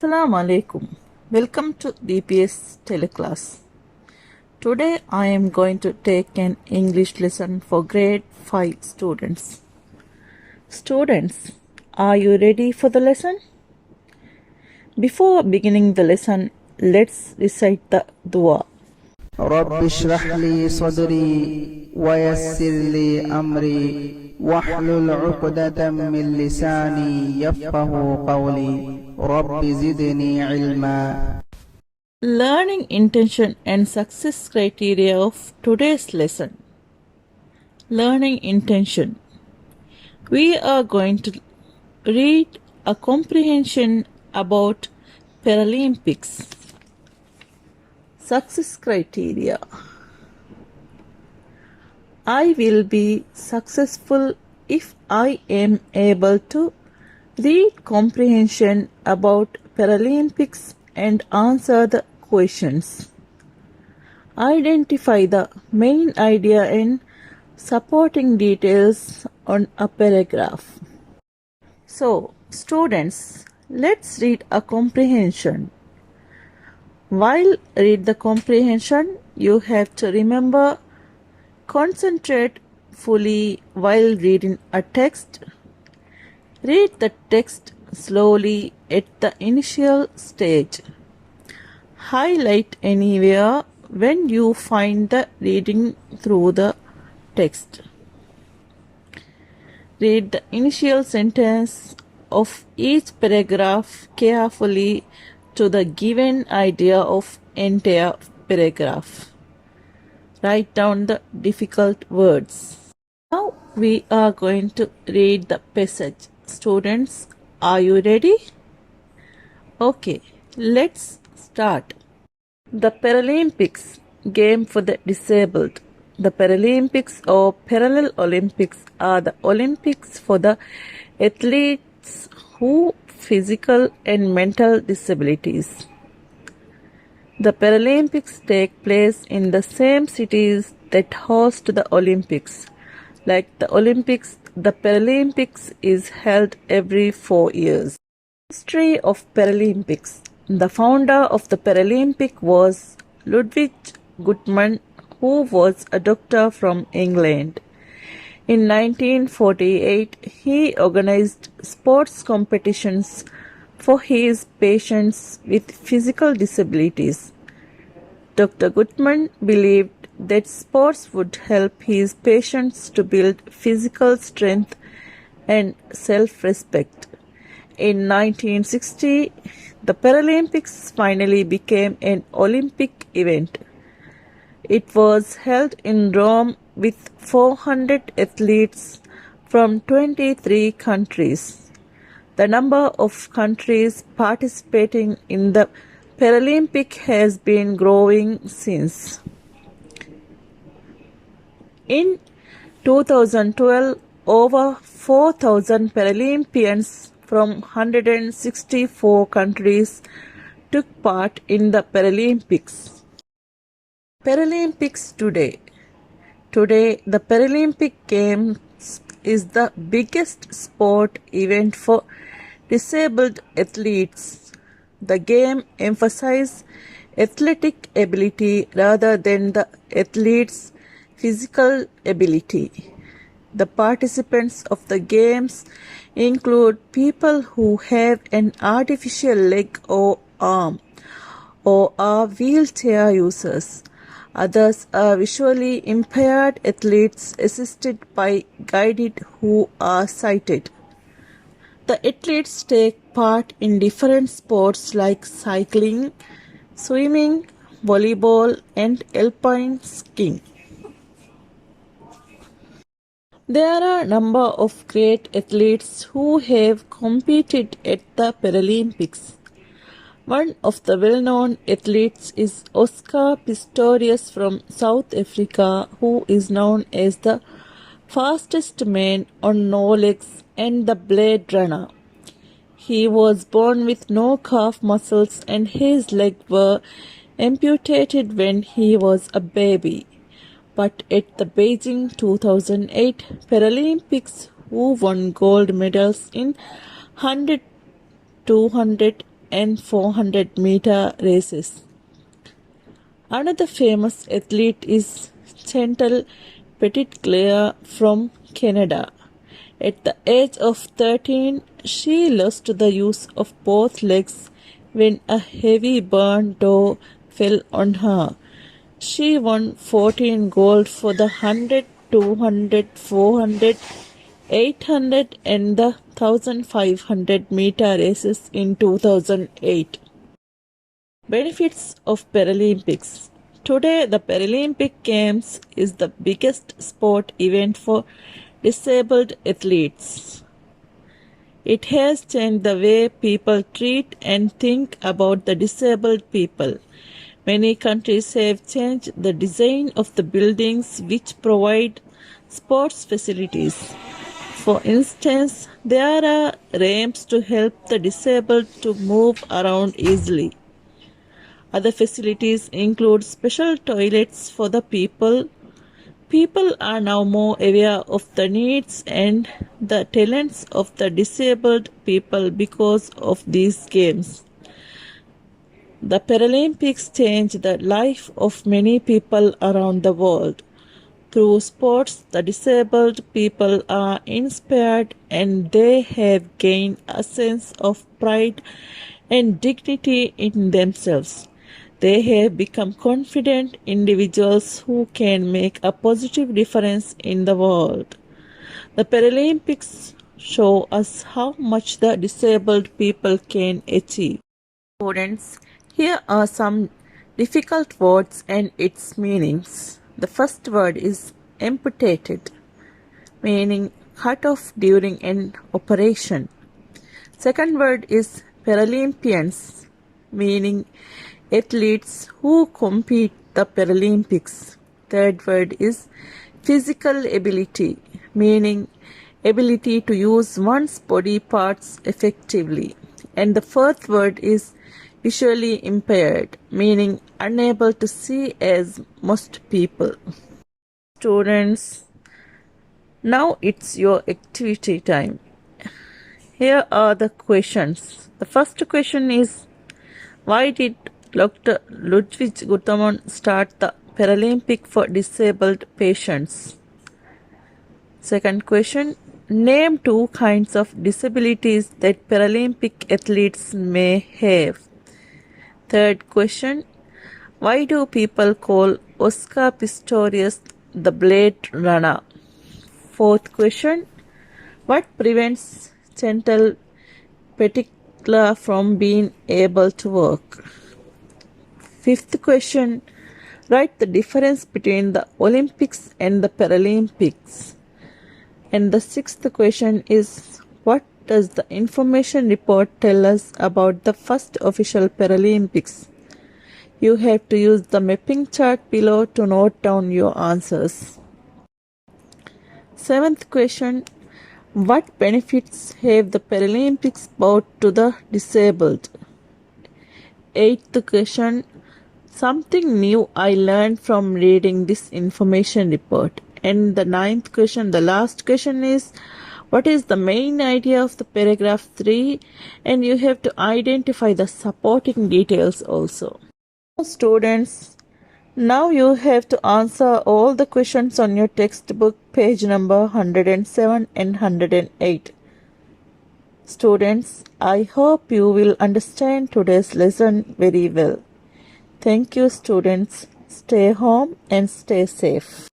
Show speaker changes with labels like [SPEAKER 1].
[SPEAKER 1] Assalamu alaikum. Welcome to DPS TeleClass. Today I am going to take an English lesson for grade 5 students. Students, are you ready for the lesson? Before beginning the lesson, let's recite the dua.
[SPEAKER 2] رب اشرح لي صدري ويسر لي أمري واحلل عقدة من لساني يفقه قولي رب زدني علما.
[SPEAKER 1] Learning intention and success criteria of today's lesson. Learning intention. We are going to read a comprehension about Paralympics. Success criteria. I will be successful if I am able to read comprehension about Paralympics and answer the questions. Identify the main idea and supporting details on a paragraph. So, students, let's read a comprehension. While read the comprehension, you have to remember, concentrate fully while reading a text. Read the text slowly at the initial stage. Highlight anywhere when you find the reading through the text. Read the initial sentence of each paragraph carefully to the given idea of entire paragraph. Write down the difficult words. Now we are going to read the passage. Students, are you ready? Okay, let's start. The Paralympics, game for the disabled. The Paralympics or Parallel Olympics are the Olympics for the athletes who physical and mental disabilities. The Paralympics take place in the same cities that host the Olympics. Like the Olympics, the Paralympics is held every 4 years. History of Paralympics. The founder of the Paralympic was Ludwig Guttmann, who was a doctor from England. In 1948, he organized sports competitions for his patients with physical disabilities. Dr. Guttmann believed that sports would help his patients to build physical strength and self-respect. In 1960, the Paralympics finally became an Olympic event. It was held in Rome with 400 athletes from 23 countries. The number of countries participating in the Paralympic has been growing since. In 2012, over 4,000 Paralympians from 164 countries took part in the Paralympics. Paralympics today. Today, the Paralympic Games is the biggest sport event for disabled athletes. The game emphasizes athletic ability rather than the athlete's physical ability. The participants of the games include people who have an artificial leg or arm or are wheelchair users. Others are visually impaired athletes assisted by guides who are sighted. The athletes take part in different sports like cycling, swimming, volleyball, and alpine skiing. There are a number of great athletes who have competed at the Paralympics. One of the well-known athletes is Oscar Pistorius from South Africa, who is known as the fastest man on no legs and the Blade Runner. He was born with no calf muscles and his legs were amputated when he was a baby. But at the Beijing 2008 Paralympics, who won gold medals in 100, 200 and 400-meter races. Another famous athlete is Chantal Petitclerc from Canada. At the age of 13, she lost the use of both legs when a heavy burn door fell on her. She won 14 gold for the 100, 200, 400, 800 and the 1500-meter races in 2008. Benefits of Paralympics. Today, the Paralympic Games is the biggest sport event for disabled athletes. It has changed the way people treat and think about the disabled people. Many countries have changed the design of the buildings which provide sports facilities. For instance, there are ramps to help the disabled to move around easily. Other facilities include special toilets for the people. People are now more aware of the needs and the talents of the disabled people because of these games. The Paralympics changed the life of many people around the world. Through sports, the disabled people are inspired and they have gained a sense of pride and dignity in themselves. They have become confident individuals who can make a positive difference in the world. The Paralympics show us how much the disabled people can achieve. Students, here are some difficult words and its meanings. The first word is amputated, meaning cut off during an operation. Second word is Paralympians, meaning athletes who compete the Paralympics. Third word is physical ability, meaning ability to use one's body parts effectively. And the fourth word is visually impaired, meaning unable to see as most people. Students, now it's your activity time. Here are the questions. The first question is, why did Dr. Ludwig Guttmann start the Paralympic for disabled patients? Second question, name two kinds of disabilities that Paralympic athletes may have. Third question, why do people call Oscar Pistorius the Blade Runner? Fourth question, what prevents Chantal Petitclerc from being able to work? Fifth question, write the difference between the Olympics and the Paralympics. And the sixth question is, what does the information report tell us about the first official Paralympics? You have to use the mapping chart below to note down your answers. Seventh question, what benefits have the Paralympics brought to the disabled? Eighth question, something new I learned from reading this information report. And the ninth question, the last question is, what is the main idea of the paragraph 3? And you have to identify the supporting details also. Students, now you have to answer all the questions on your textbook, page number 107 and 108. Students, I hope you will understand today's lesson very well. Thank you, students. Stay home and stay safe.